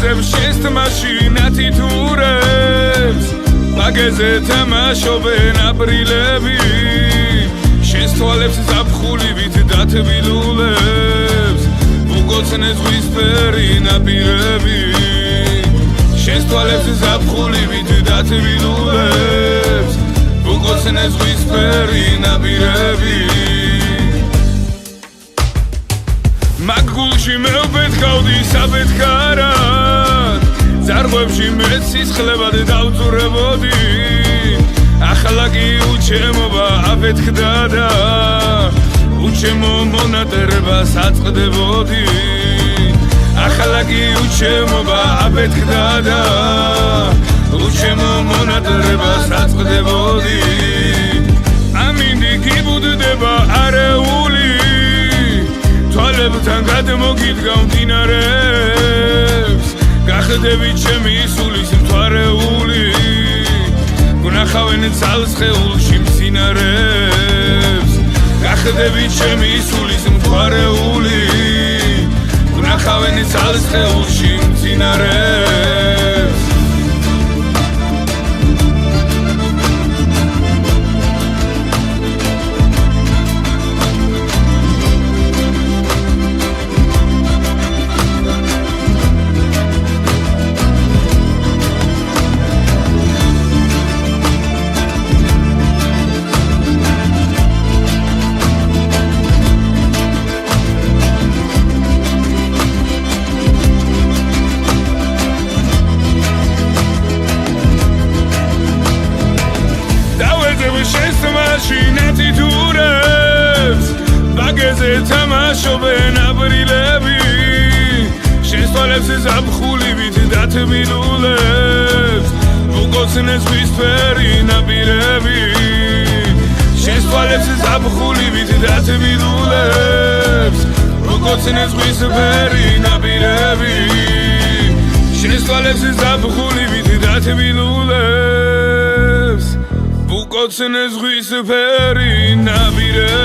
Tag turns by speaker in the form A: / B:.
A: დავეძებ შენს მაშინათი თურებს მაგეზე თამაშობენ აპრილები შენს თვალებს ზაფხულივით დათბილულებს უგოცნე ზღვისფერი ნაპირები შენს თვალებს ზაფხულივით დათბილულებს უგოცნე ზღვისფერი ნაპირები მაგულში მევბეთხავდი საბეთხარად ზარღვებში მეც სისხლებად დავწურებოდი ახლა კი უჩემობა აფეთქდა და უჩემო მონატერებას აწყდებოდი ახლა კი უჩემობა აფეთქდა და უჩემო მონატერებას აწყდებოდი ამინდი გიბუდდება არეული თვალებთან გადმოგიდგა მდინარებს გახდები ჩემი სულის მთვარეული გნახავენ ძალს ხეულში მცინარებს გახდები ჩემი სულის მთვარეული გნახავენ ძალს ხეულში მცინარებს მაშინათი თურებს მაგეზე თამაშობენ აპრილები შენს თვალებს ზაფხულივით დათბილულებს უგოცნე ზღვისფერი ნაპირები შენს თვალებს ზაფხულივით დათბილულებს უგოცნე ზღვისფერი ნაპირები შენს თვალებს ზაფხულივით დათბილულებს უგოცნე ზღვისფერი ნაპირები